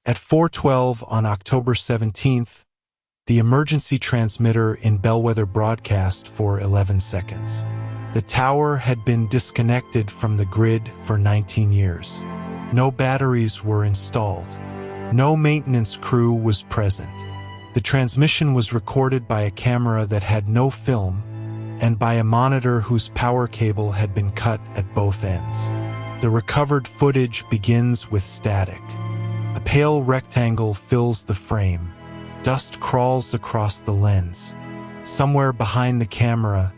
At 4:12 on October 17th, the emergency transmitter in Bellwether broadcast for 11 seconds. The tower had been disconnected from the grid for 19 years. No batteries were installed. No maintenance crew was present. The transmission was recorded by a camera that had no film and by a monitor whose power cable had been cut at both ends. The recovered footage begins with static. A pale rectangle fills the frame. Dust crawls across the lens. Somewhere behind the camera,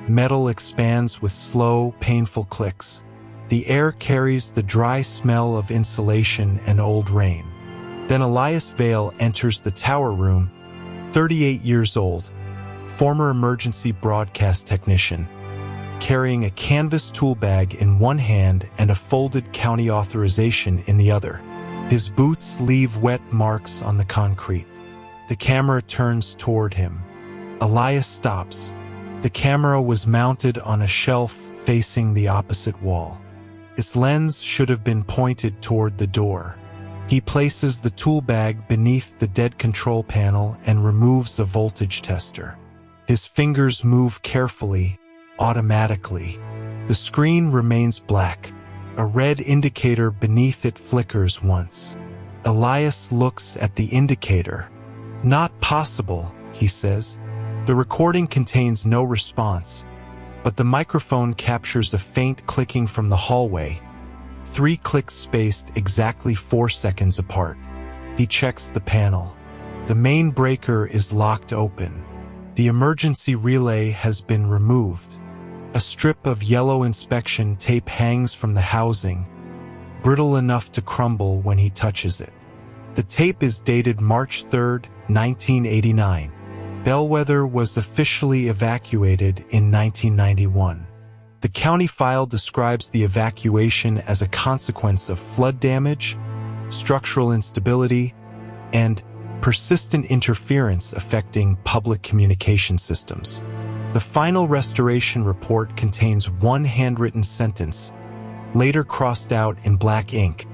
metal expands with slow, painful clicks. The air carries the dry smell of insulation and old rain. Then Elias Vale enters the tower room, 38 years old, former emergency broadcast technician, carrying a canvas tool bag in one hand and a folded county authorization in the other. His boots leave wet marks on the concrete. The camera turns toward him. Elias stops. The camera was mounted on a shelf facing the opposite wall. Its lens should have been pointed toward the door. He places the tool bag beneath the dead control panel and removes a voltage tester. His fingers move carefully, automatically. The screen remains black. A red indicator beneath it flickers once. Elias looks at the indicator. "Not possible," he says. The recording contains no response, but the microphone captures a faint clicking from the hallway, 3 clicks spaced exactly 4 seconds apart. He checks the panel. The main breaker is locked open. The emergency relay has been removed. A strip of yellow inspection tape hangs from the housing, brittle enough to crumble when he touches it. The tape is dated March 3, 1989. Bellwether was officially evacuated in 1991. The county file describes the evacuation as a consequence of flood damage, structural instability, and persistent interference affecting public communication systems. The final restoration report contains one handwritten sentence, later crossed out in black ink: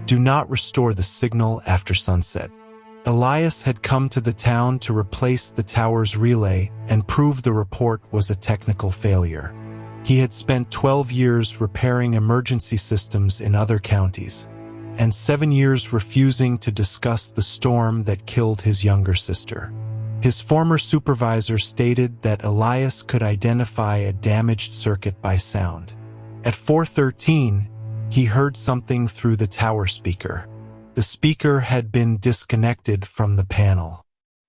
"Do not restore the signal after sunset." Elias had come to the town to replace the tower's relay and prove the report was a technical failure. He had spent 12 years repairing emergency systems in other counties, and 7 years refusing to discuss the storm that killed his younger sister. His former supervisor stated that Elias could identify a damaged circuit by sound. At 4:13, he heard something through the tower speaker. The speaker had been disconnected from the panel.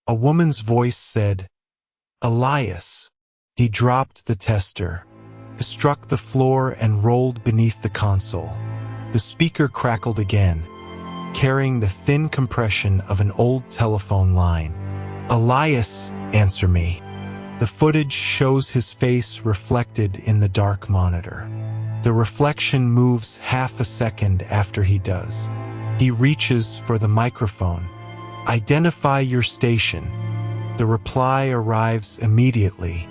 A woman's voice said, "Elias." He dropped the tester. It struck the floor and rolled beneath the console. The speaker crackled again, carrying the thin compression of an old telephone line. "Elias, answer me." The footage shows his face reflected in the dark monitor. The reflection moves half a second after he does. He reaches for the microphone. "Identify your station." The reply arrives immediately.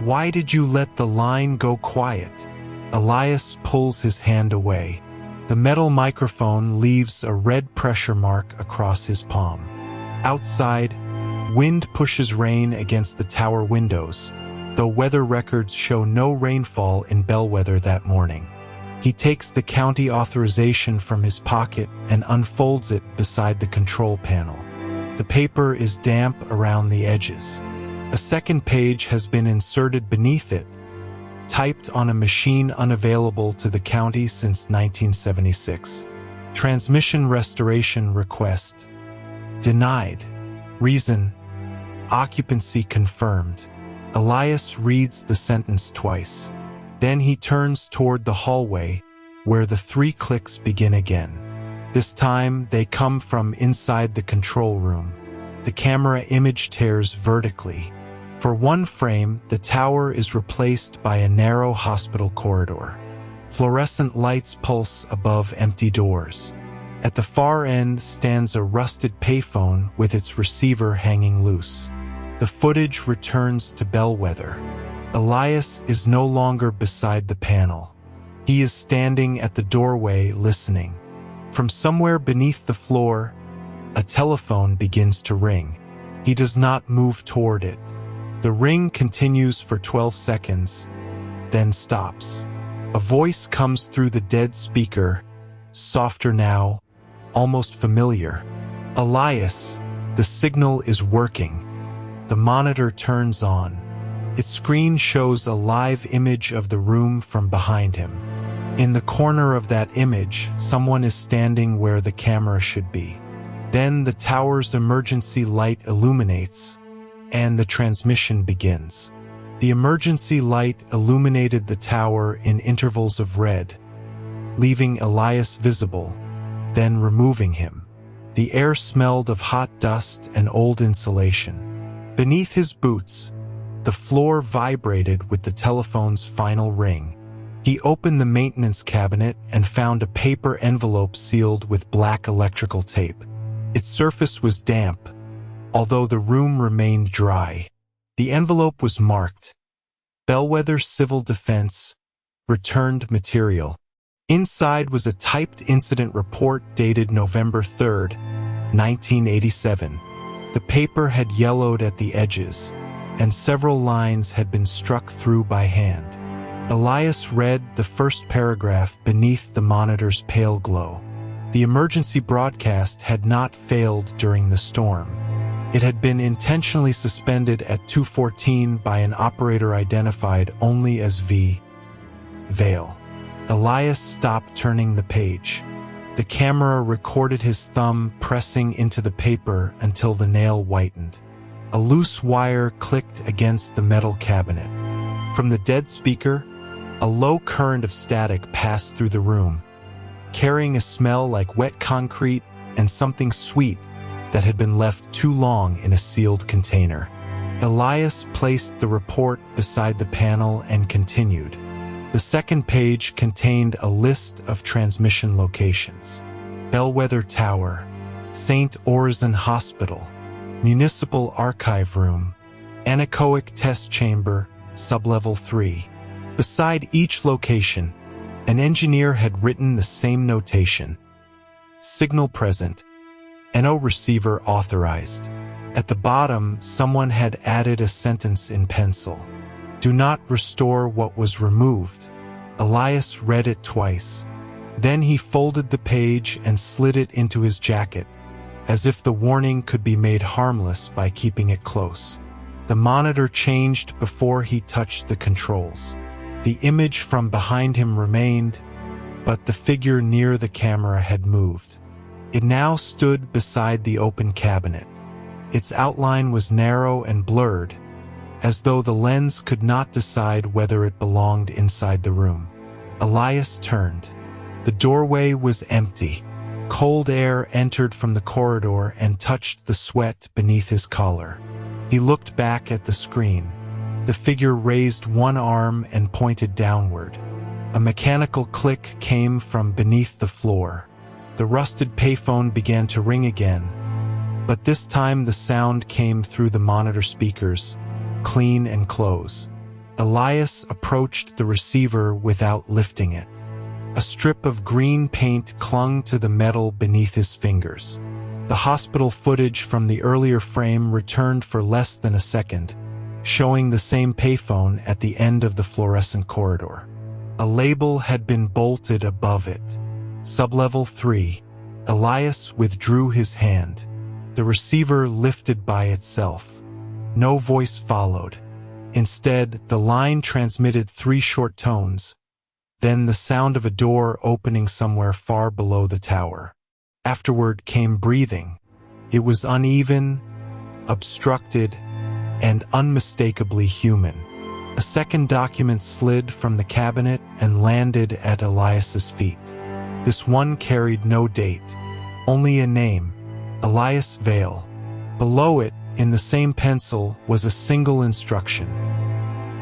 "Why did you let the line go quiet?" Elias pulls his hand away. The metal microphone leaves a red pressure mark across his palm. Outside, wind pushes rain against the tower windows, though weather records show no rainfall in Bellwether that morning. He takes the county authorization from his pocket and unfolds it beside the control panel. The paper is damp around the edges. A second page has been inserted beneath it, typed on a machine unavailable to the county since 1976. Transmission restoration request denied. Reason: occupancy confirmed. Elias reads the sentence twice. Then he turns toward the hallway, where the 3 clicks begin again. This time, they come from inside the control room. The camera image tears vertically. For one frame, the tower is replaced by a narrow hospital corridor. Fluorescent lights pulse above empty doors. At the far end stands a rusted payphone with its receiver hanging loose. The footage returns to Bellwether. Elias is no longer beside the panel. He is standing at the doorway listening. From somewhere beneath the floor, A telephone begins to ring. He does not move toward it. The ring continues for 12 seconds, then stops. A voice comes through the dead speaker, softer now, almost familiar. "Elias, the signal is working." The monitor turns on. Its screen shows a live image of the room from behind him. In the corner of that image, someone is standing where the camera should be. Then the tower's emergency light illuminates, and the transmission begins. The emergency light illuminated the tower in intervals of red, leaving Elias visible, then removing him. The air smelled of hot dust and old insulation. Beneath his boots, the floor vibrated with the telephone's final ring. He opened the maintenance cabinet and found a paper envelope sealed with black electrical tape. Its surface was damp, although the room remained dry. The envelope was marked, "Bellwether Civil Defense, Returned Material." Inside was a typed incident report dated November 3, 1987. The paper had yellowed at the edges, and several lines had been struck through by hand. Elias read the first paragraph beneath the monitor's pale glow. The emergency broadcast had not failed during the storm. It had been intentionally suspended at 2:14 by an operator identified only as V. Vale. Elias stopped turning the page. The camera recorded his thumb pressing into the paper until the nail whitened. A loose wire clicked against the metal cabinet. From the dead speaker, a low current of static passed through the room, carrying a smell like wet concrete and something sweet that had been left too long in a sealed container. Elias placed the report beside the panel and continued. The second page contained a list of transmission locations: Bellwether Tower, St. Orzan Hospital, Municipal Archive Room, Anechoic Test Chamber, Sublevel 3. Beside each location, an engineer had written the same notation: signal present, NO receiver authorized. At the bottom, someone had added a sentence in pencil: do not restore what was removed. Elias read it twice. Then he folded the page and slid it into his jacket, as if the warning could be made harmless by keeping it close. The monitor changed before he touched the controls. The image from behind him remained, but the figure near the camera had moved. It now stood beside the open cabinet. Its outline was narrow and blurred, as though the lens could not decide whether it belonged inside the room. Elias turned. The doorway was empty. Cold air entered from the corridor and touched the sweat beneath his collar. He looked back at the screen. The figure raised one arm and pointed downward. A mechanical click came from beneath the floor. The rusted payphone began to ring again, but this time the sound came through the monitor speakers, clean and close. Elias approached the receiver without lifting it. A strip of green paint clung to the metal beneath his fingers. The hospital footage from the earlier frame returned for less than a second, showing the same payphone at the end of the fluorescent corridor. A label had been bolted above it: Sublevel 3. Elias withdrew his hand. The receiver lifted by itself. No voice followed. Instead, the line transmitted 3 short tones, then the sound of a door opening somewhere far below the tower. Afterward came breathing. It was uneven, obstructed, and unmistakably human. A second document slid from the cabinet and landed at Elias's feet. This one carried no date, only a name: Elias Vale. Below it, in the same pencil, was a single instruction: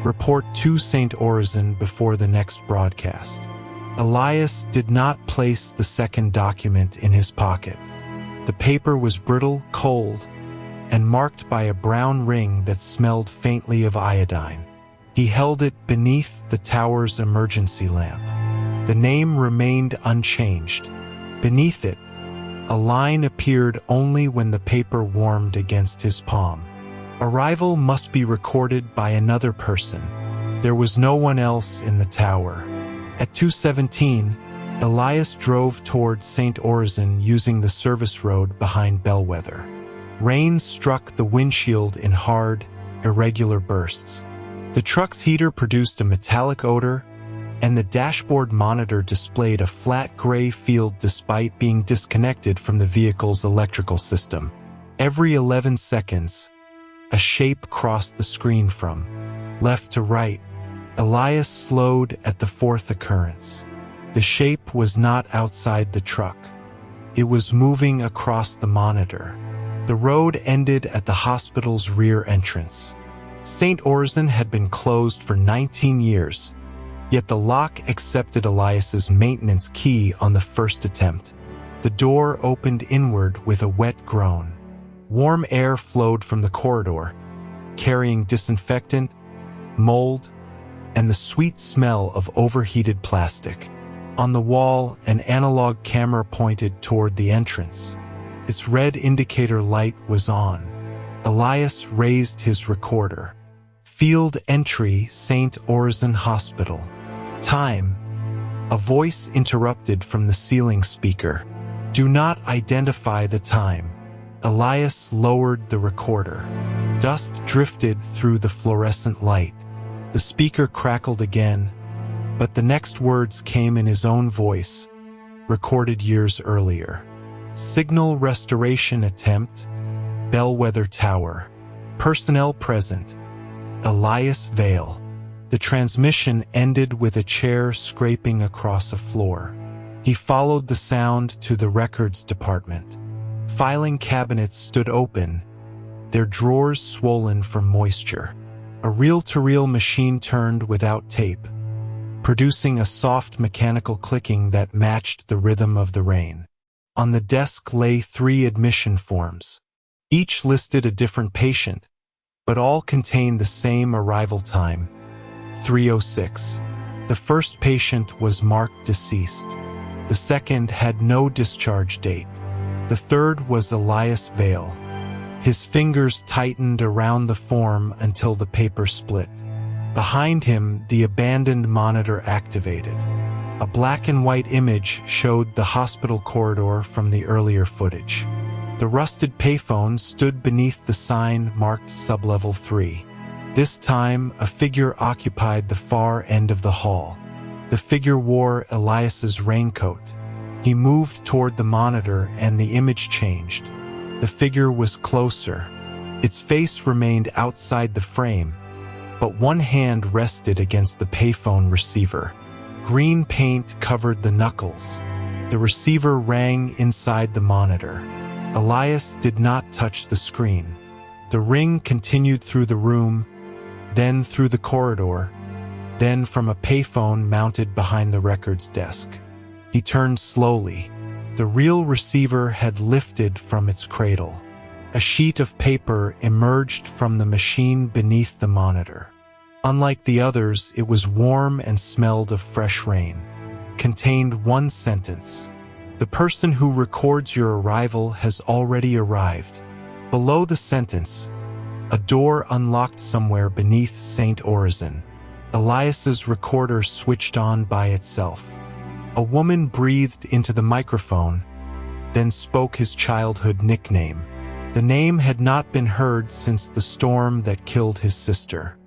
report to St. Orzan before the next broadcast. Elias did not place the second document in his pocket. The paper was brittle, cold, and marked by a brown ring that smelled faintly of iodine. He held it beneath the tower's emergency lamp. The name remained unchanged. Beneath it, A line appeared only when the paper warmed against his palm. Arrival must be recorded by another person. There was no one else in the tower. At 2:17, Elias drove toward St. Orzin using the service road behind Bellwether. Rain struck the windshield in hard, irregular bursts. The truck's heater produced a metallic odor, and the dashboard monitor displayed a flat gray field despite being disconnected from the vehicle's electrical system. Every 11 seconds, a shape crossed the screen from left to right. Elias slowed at the fourth occurrence. The shape was not outside the truck. It was moving across the monitor. The road ended at the hospital's rear entrance. St. Orzin had been closed for 19 years, yet the lock accepted Elias's maintenance key on the first attempt. The door opened inward with a wet groan. Warm air flowed from the corridor, carrying disinfectant, mold, and the sweet smell of overheated plastic. On the wall, an analog camera pointed toward the entrance. Its red indicator light was on. Elias raised his recorder. Field entry, St. Orzin Hospital. Time. A voice interrupted from the ceiling speaker. Do not identify the time. Elias lowered the recorder. Dust drifted through the fluorescent light. The speaker crackled again, but the next words came in his own voice, recorded years earlier. Signal restoration attempt, Bellwether Tower. Personnel present, Elias Vale. The transmission ended with a chair scraping across a floor. He followed the sound to the records department. Filing cabinets stood open, their drawers swollen from moisture. A reel-to-reel machine turned without tape, producing a soft mechanical clicking that matched the rhythm of the rain. On the desk lay 3 admission forms. Each listed a different patient, but all contained the same arrival time, 3:06. The first patient was marked deceased. The second had no discharge date. The third was Elias Vale. His fingers tightened around the form until the paper split. Behind him, the abandoned monitor activated. A black and white image showed the hospital corridor from the earlier footage. The rusted payphone stood beneath the sign marked Sublevel 3. This time, a figure occupied the far end of the hall. The figure wore Elias's raincoat. He moved toward the monitor and the image changed. The figure was closer. Its face remained outside the frame, but one hand rested against the payphone receiver. Green paint covered the knuckles. The receiver rang inside the monitor. Elias did not touch the screen. The ring continued through the room, then through the corridor, then from a payphone mounted behind the records desk. He turned slowly. The real receiver had lifted from its cradle. A sheet of paper emerged from the machine beneath the monitor. Unlike the others, it was warm and smelled of fresh rain. Contained one sentence. The person who records your arrival has already arrived. Below the sentence, a door unlocked somewhere beneath St. Orzin. Elias's recorder switched on by itself. A woman breathed into the microphone, then spoke his childhood nickname. The name had not been heard since the storm that killed his sister.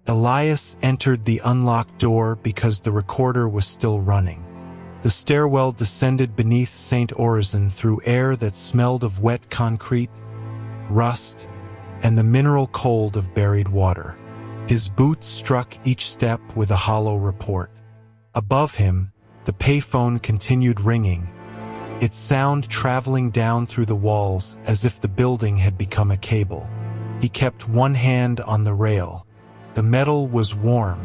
Elias entered the unlocked door because the recorder was still running. The stairwell descended beneath St. Orzin through air that smelled of wet concrete, rust, and the mineral cold of buried water. His boots struck each step with a hollow report. Above him, the payphone continued ringing, its sound traveling down through the walls as if the building had become a cable. He kept one hand on the rail. The metal was warm.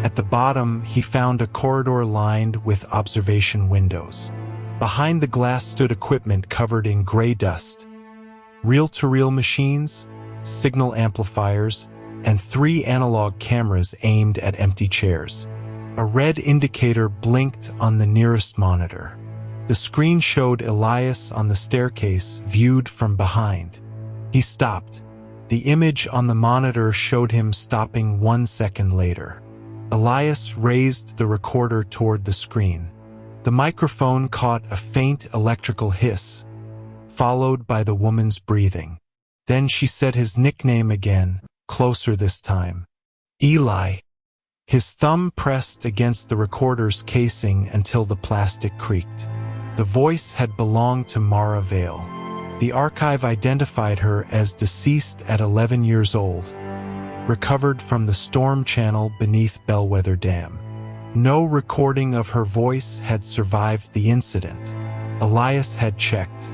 At the bottom, he found a corridor lined with observation windows. Behind the glass stood equipment covered in gray dust. Reel-to-reel machines, signal amplifiers, and 3 analog cameras aimed at empty chairs. A red indicator blinked on the nearest monitor. The screen showed Elias on the staircase, viewed from behind. He stopped. The image on the monitor showed him stopping 1 second later. Elias raised the recorder toward the screen. The microphone caught a faint electrical hiss, followed by the woman's breathing. Then she said his nickname again, closer this time. Eli. His thumb pressed against the recorder's casing until the plastic creaked. The voice had belonged to Mara Vale. The archive identified her as deceased at 11 years old, recovered from the storm channel beneath Bellwether Dam. No recording of her voice had survived the incident. Elias had checked.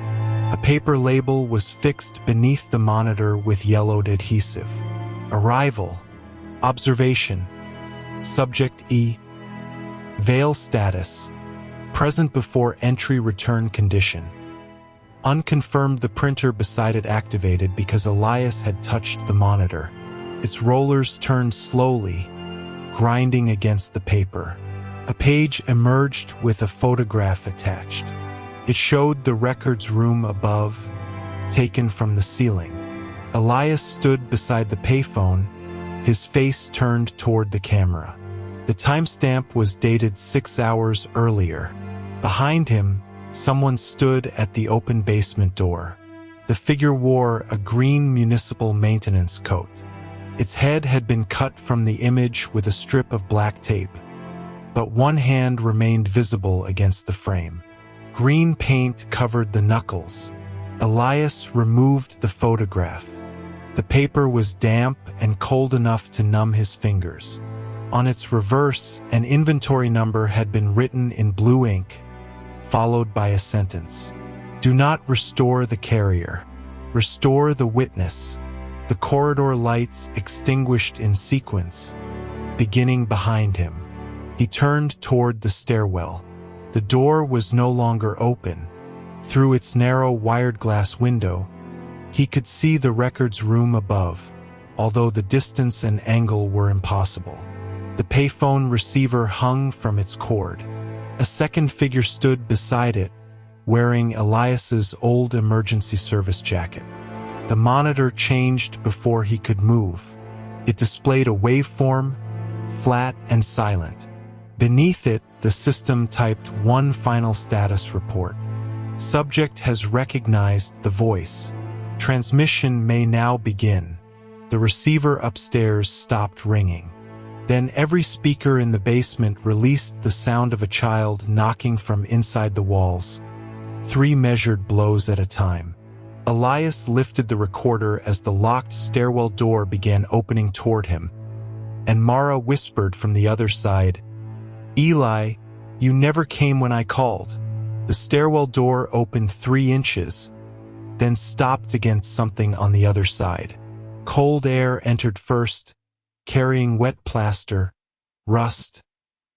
A paper label was fixed beneath the monitor with yellowed adhesive. Arrival. Observation. Subject E. Vale status. Present before entry return condition. Unconfirmed. The printer beside it activated because Elias had touched the monitor. Its rollers turned slowly, grinding against the paper. A page emerged with a photograph attached. It showed the records room above, taken from the ceiling. Elias stood beside the payphone, his face turned toward the camera. The timestamp was dated 6 hours earlier. Behind him, someone stood at the open basement door. The figure wore a green municipal maintenance coat. Its head had been cut from the image with a strip of black tape, but one hand remained visible against the frame. Green paint covered the knuckles. Elias removed the photograph. The paper was damp and cold enough to numb his fingers. On its reverse, an inventory number had been written in blue ink, followed by a sentence. Do not restore the carrier. Restore the witness. The corridor lights extinguished in sequence, beginning behind him. He turned toward the stairwell. The door was no longer open. Through its narrow wired glass window, he could see the records room above, although the distance and angle were impossible. The payphone receiver hung from its cord. A second figure stood beside it, wearing Elias's old emergency service jacket. The monitor changed before he could move. It displayed a waveform, flat and silent. Beneath it, the system typed one final status report. Subject has recognized the voice. Transmission may now begin. The receiver upstairs stopped ringing. Then every speaker in the basement released the sound of a child knocking from inside the walls, 3 measured blows at a time. Elias lifted the recorder as the locked stairwell door began opening toward him, and Mara whispered from the other side, Eli, you never came when I called. The stairwell door opened 3 inches, then stopped against something on the other side. Cold air entered first, carrying wet plaster, rust,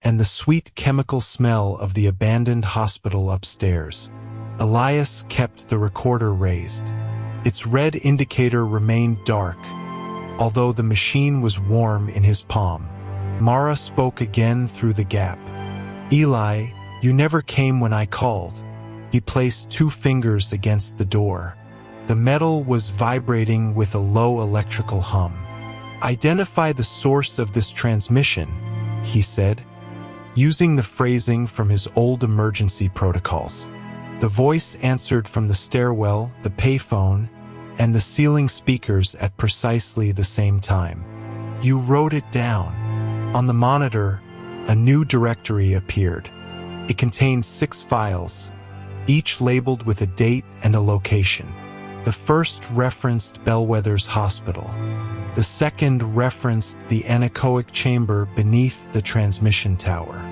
and the sweet chemical smell of the abandoned hospital upstairs. Elias kept the recorder raised. Its red indicator remained dark, although the machine was warm in his palm. Mara spoke again through the gap. Eli, you never came when I called. He placed 2 fingers against the door. The metal was vibrating with a low electrical hum. Identify the source of this transmission, he said, using the phrasing from his old emergency protocols. The voice answered from the stairwell, the payphone, and the ceiling speakers at precisely the same time. You wrote it down. On the monitor, a new directory appeared. It contained 6 files, each labeled with a date and a location. The first referenced Bellwether's hospital. The second referenced the anechoic chamber beneath the transmission tower.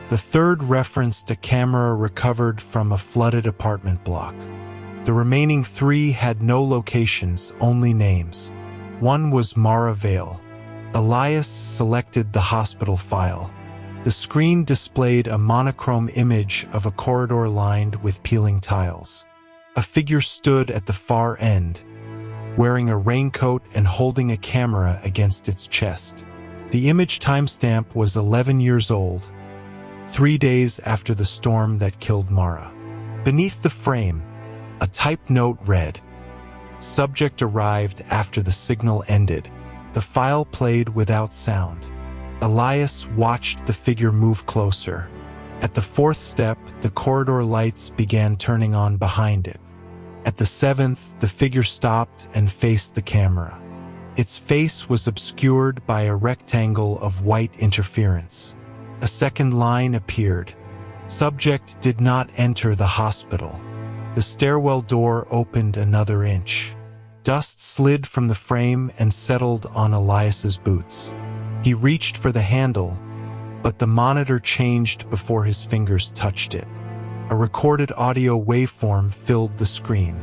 The third referenced a camera recovered from a flooded apartment block. The remaining 3 had no locations, only names. One was Mara Vale. Elias selected the hospital file. The screen displayed a monochrome image of a corridor lined with peeling tiles. A figure stood at the far end, wearing a raincoat and holding a camera against its chest. The image timestamp was 11 years old, 3 days after the storm that killed Mara. Beneath the frame, a typed note read, "Subject arrived after the signal ended." The file played without sound. Elias watched the figure move closer. At the fourth step, the corridor lights began turning on behind it. At the seventh, the figure stopped and faced the camera. Its face was obscured by a rectangle of white interference. A second line appeared. Subject did not enter the hospital. The stairwell door opened another inch. Dust slid from the frame and settled on Elias's boots. He reached for the handle, but the monitor changed before his fingers touched it. A recorded audio waveform filled the screen.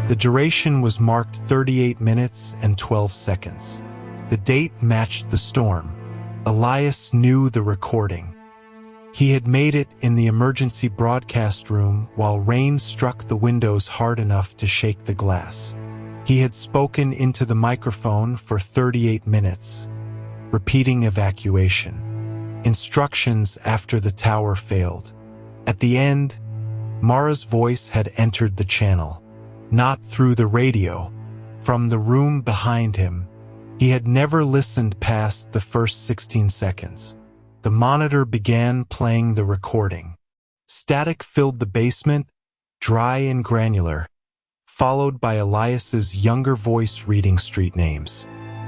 The duration was marked 38 minutes and 12 seconds. The date matched the storm. Elias knew the recording. He had made it in the emergency broadcast room while rain struck the windows hard enough to shake the glass. He had spoken into the microphone for 38 minutes, repeating evacuation. Instructions after the tower failed. At the end, Mara's voice had entered the channel. Not through the radio, from the room behind him. He had never listened past the first 16 seconds. The monitor began playing the recording. Static filled the basement, dry and granular, followed by Elias's younger voice reading street names.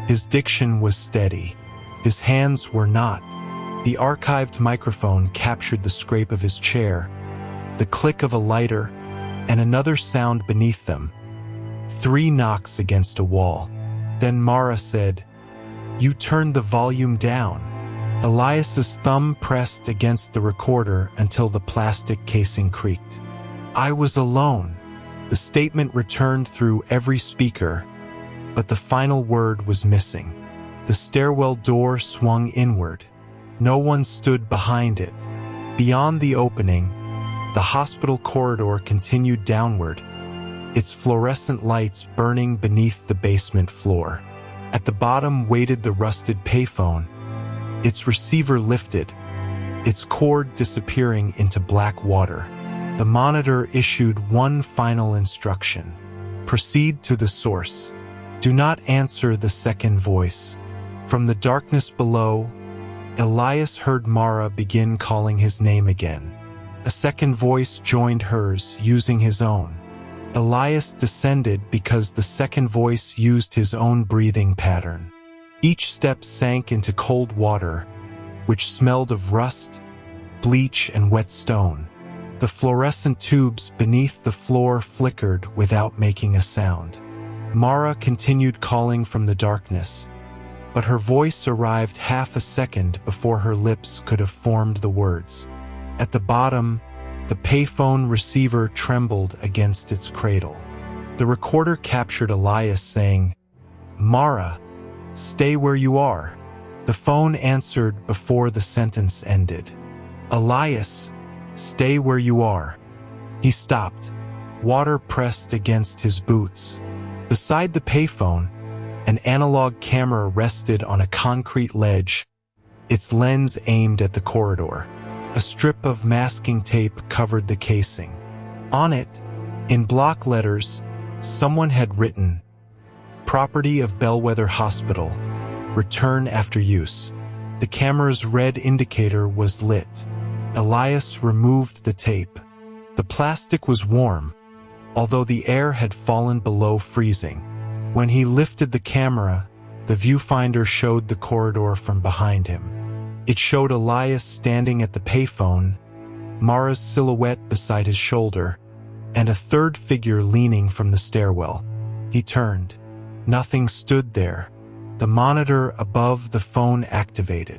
His diction was steady. His hands were not. The archived microphone captured the scrape of his chair, the click of a lighter, and another sound beneath them. 3 knocks against a wall. Then Mara said, "You turned the volume down." Elias's thumb pressed against the recorder until the plastic casing creaked. "I was alone." The statement returned through every speaker, but the final word was missing. The stairwell door swung inward. No one stood behind it. Beyond the opening, the hospital corridor continued downward, its fluorescent lights burning beneath the basement floor. At the bottom waited the rusted payphone, its receiver lifted, its cord disappearing into black water. The monitor issued one final instruction. Proceed to the source. Do not answer the second voice. From the darkness below, Elias heard Mara begin calling his name again. A second voice joined hers, using his own. Elias descended because the second voice used his own breathing pattern. Each step sank into cold water, which smelled of rust, bleach, and wet stone. The fluorescent tubes beneath the floor flickered without making a sound. Mara continued calling from the darkness, but her voice arrived half a second before her lips could have formed the words. At the bottom, the payphone receiver trembled against its cradle. The recorder captured Elias saying, "Mara, stay where you are." The phone answered before the sentence ended. "Elias, stay where you are." He stopped. Water pressed against his boots. Beside the payphone, an analog camera rested on a concrete ledge, its lens aimed at the corridor. A strip of masking tape covered the casing. On it, in block letters, someone had written, "Property of Bellwether Hospital. Return after use." The camera's red indicator was lit. Elias removed the tape. The plastic was warm, although the air had fallen below freezing. When he lifted the camera, the viewfinder showed the corridor from behind him. It showed Elias standing at the payphone, Mara's silhouette beside his shoulder, and a third figure leaning from the stairwell. He turned. Nothing stood there. The monitor above the phone activated.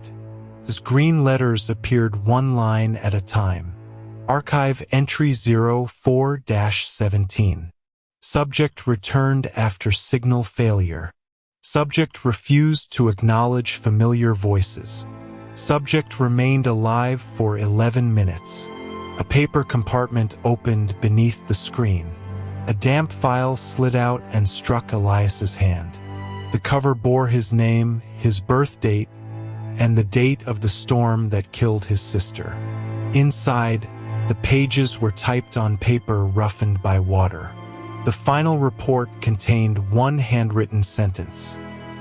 As green letters appeared one line at a time. Archive entry 04-17. Subject returned after signal failure. Subject refused to acknowledge familiar voices. Subject remained alive for 11 minutes. A paper compartment opened beneath the screen. A damp file slid out and struck Elias's hand. The cover bore his name, his birth date, and the date of the storm that killed his sister. Inside, The pages were typed on paper roughened by water. The final report contained one handwritten sentence.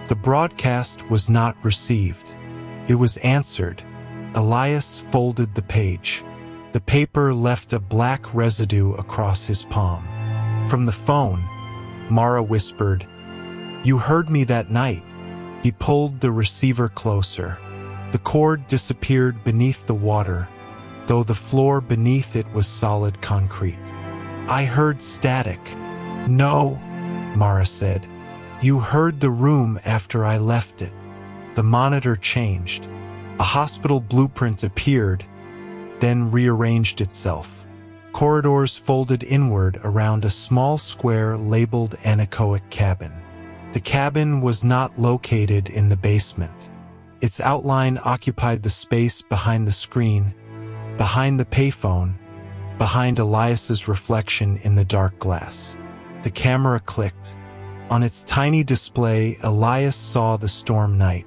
The broadcast was not received. It was answered. Elias folded the page. The paper left a black residue across his palm. From the phone, Mara whispered, "You heard me that night." He pulled the receiver closer. The cord disappeared beneath the water, though the floor beneath it was solid concrete. "I heard static." "No," Mara said. "You heard the room after I left it." The monitor changed. A hospital blueprint appeared, then rearranged itself. Corridors folded inward around a small square labeled anechoic cabin. The cabin was not located in the basement. Its outline occupied the space behind the screen, behind the payphone, behind Elias's reflection in the dark glass. The camera clicked. On its tiny display, Elias saw the storm night.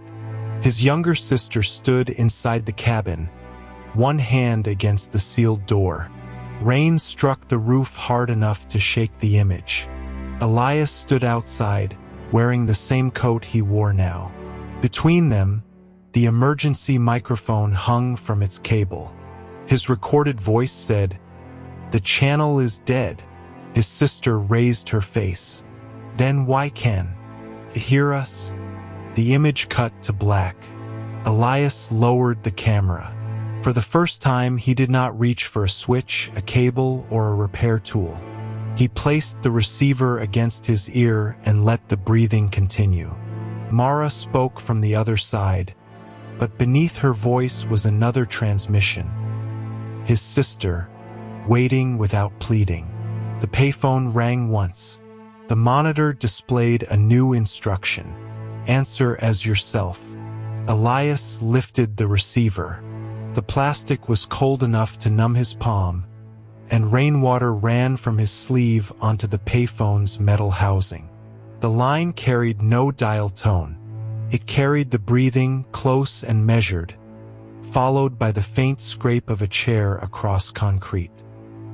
His younger sister stood inside the cabin, one hand against the sealed door. Rain struck the roof hard enough to shake the image. Elias stood outside, wearing the same coat he wore now. Between them, the emergency microphone hung from its cable. His recorded voice said, "The channel is dead." His sister raised her face. "Then why can you hear us?" The image cut to black. Elias lowered the camera. For the first time, he did not reach for a switch, a cable, or a repair tool. He placed the receiver against his ear and let the breathing continue. Mara spoke from the other side, but beneath her voice was another transmission. His sister, waiting without pleading. The payphone rang once. The monitor displayed a new instruction. "Answer as yourself." Elias lifted the receiver. The plastic was cold enough to numb his palm, and rainwater ran from his sleeve onto the payphone's metal housing. The line carried no dial tone. It carried the breathing, close and measured, followed by the faint scrape of a chair across concrete.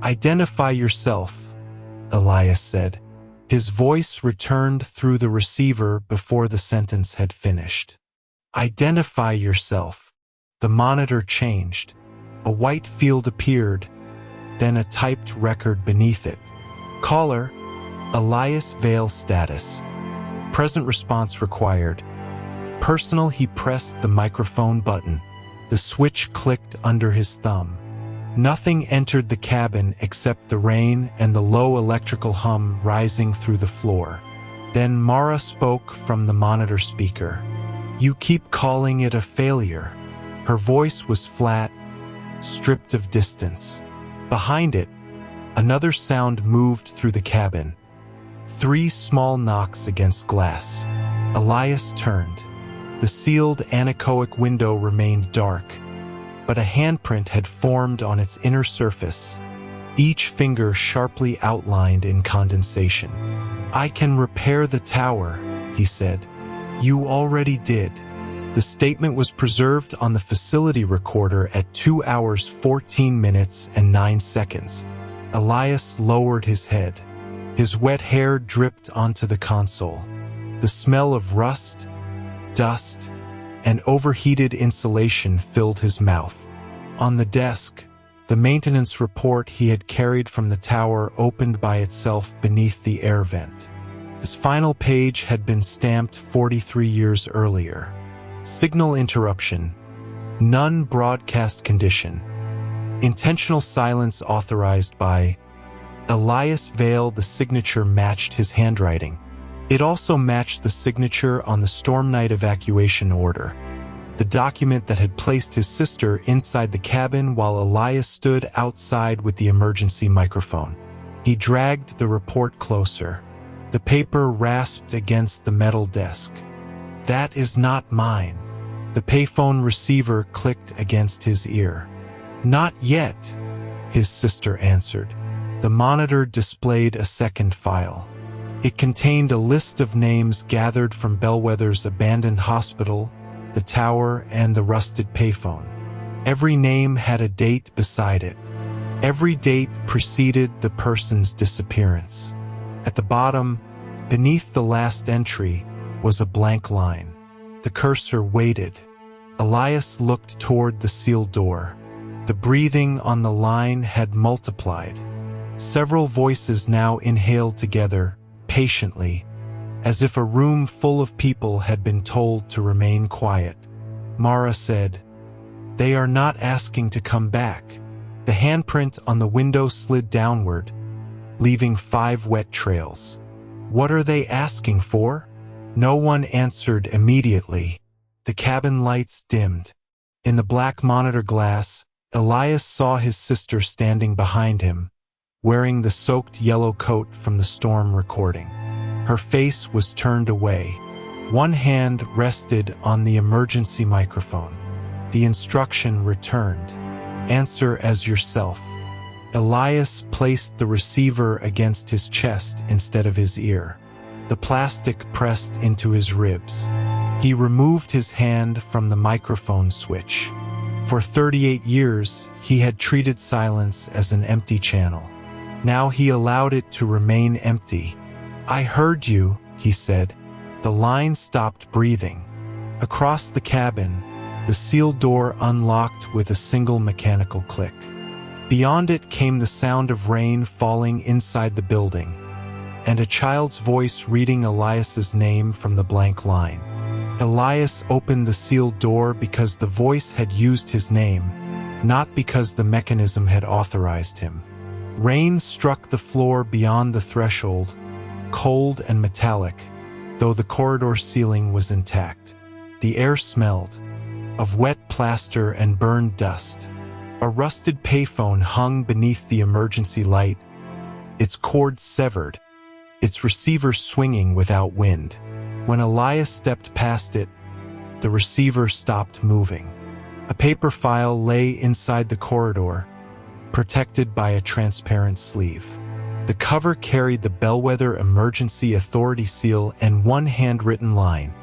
"Identify yourself," Elias said. His voice returned through the receiver before the sentence had finished. "Identify yourself." The monitor changed. A white field appeared, then a typed record beneath it. "Caller, Elias Vale status. Present response required." Personal, he pressed the microphone button. The switch clicked under his thumb. Nothing entered the cabin except the rain and the low electrical hum rising through the floor. Then Mara spoke from the monitor speaker. "You keep calling it a failure." Her voice was flat, stripped of distance. Behind it, another sound moved through the cabin. 3 small knocks against glass. Elias turned. The sealed anechoic window remained dark, but a handprint had formed on its inner surface, each finger sharply outlined in condensation. "I can repair the tower," he said. "You already did." The statement was preserved on the facility recorder at 2 hours 14 minutes and 9 seconds. Elias lowered his head. His wet hair dripped onto the console. The smell of rust, dust, and overheated insulation filled his mouth. On the desk, the maintenance report he had carried from the tower opened by itself beneath the air vent. His final page had been stamped 43 years earlier. Signal interruption. None broadcast condition. Intentional silence authorized by Elias Vale. The signature matched his handwriting. It also matched the signature on the storm night evacuation order, the document that had placed his sister inside the cabin while Elias stood outside with the emergency microphone. He dragged the report closer. The paper rasped against the metal desk. "That is not mine." The payphone receiver clicked against his ear. "Not yet," his sister answered. The monitor displayed a second file. It contained a list of names gathered from Bellwether's abandoned hospital, the tower, and the rusted payphone. Every name had a date beside it. Every date preceded the person's disappearance. At the bottom, beneath the last entry, was a blank line. The cursor waited. Elias looked toward the sealed door. The breathing on the line had multiplied. Several voices now inhaled together, patiently, as if a room full of people had been told to remain quiet. Mara said, "They are not asking to come back." The handprint on the window slid downward, leaving 5 wet trails. "What are they asking for?" No one answered immediately. The cabin lights dimmed. In the black monitor glass, Elias saw his sister standing behind him, wearing the soaked yellow coat from the storm recording. Her face was turned away. One hand rested on the emergency microphone. The instruction returned, "Answer as yourself." Elias placed the receiver against his chest instead of his ear. The plastic pressed into his ribs. He removed his hand from the microphone switch. For 38 years, he had treated silence as an empty channel. Now he allowed it to remain empty. "I heard you," he said. The line stopped breathing. Across the cabin, the sealed door unlocked with a single mechanical click. Beyond it came the sound of rain falling inside the building, and a child's voice reading Elias's name from the blank line. Elias opened the sealed door because the voice had used his name, not because the mechanism had authorized him. Rain struck the floor beyond the threshold, cold and metallic, though the corridor ceiling was intact. The air smelled of wet plaster and burned dust. A rusted payphone hung beneath the emergency light, its cord severed, its receiver swinging without wind. When Elias stepped past it, the receiver stopped moving. A paper file lay inside the corridor, protected by a transparent sleeve. The cover carried the Bellwether Emergency Authority seal and one handwritten line: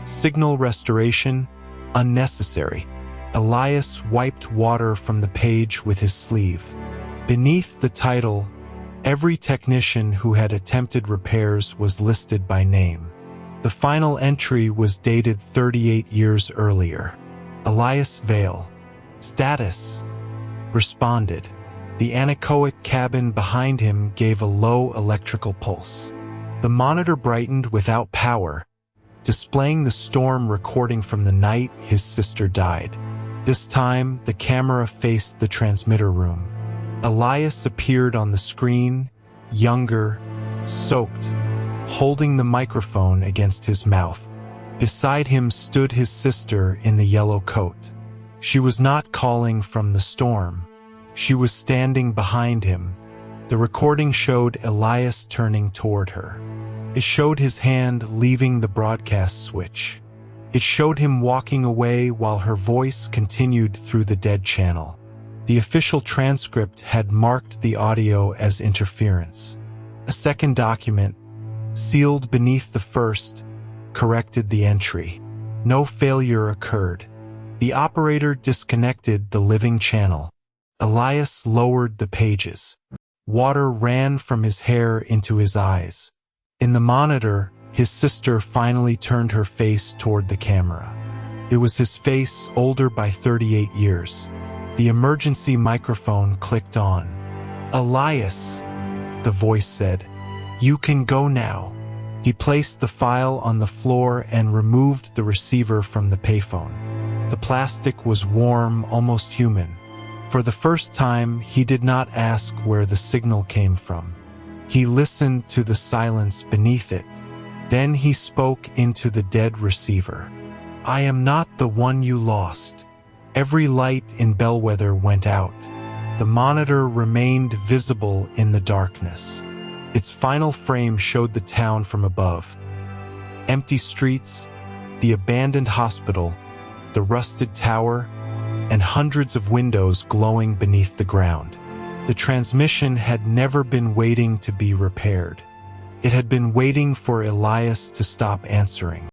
"Signal restoration, unnecessary." Elias wiped water from the page with his sleeve. Beneath the title, every technician who had attempted repairs was listed by name. The final entry was dated 38 years earlier. Elias Vale. Status. Responded. The anechoic cabin behind him gave a low electrical pulse. The monitor brightened without power, displaying the storm recording from the night his sister died. This time, the camera faced the transmitter room. Elias appeared on the screen, younger, soaked, holding the microphone against his mouth. Beside him stood his sister in the yellow coat. She was not calling from the storm. She was standing behind him. The recording showed Elias turning toward her. It showed his hand leaving the broadcast switch. It showed him walking away while her voice continued through the dead channel. The official transcript had marked the audio as interference. A second document, sealed beneath the first, corrected the entry. No failure occurred. The operator disconnected the living channel. Elias lowered the pages. Water ran from his hair into his eyes. In the monitor, his sister finally turned her face toward the camera. It was his face, older by 38 years. The emergency microphone clicked on. "Elias," the voice said, "you can go now." He placed the file on the floor and removed the receiver from the payphone. The plastic was warm, almost human. For the first time, he did not ask where the signal came from. He listened to the silence beneath it. Then he spoke into the dead receiver. "I am not the one you lost." Every light in Bellwether went out. The monitor remained visible in the darkness. Its final frame showed the town from above. Empty streets, the abandoned hospital, the rusted tower, and hundreds of windows glowing beneath the ground. The transmission had never been waiting to be repaired. It had been waiting for Elias to stop answering.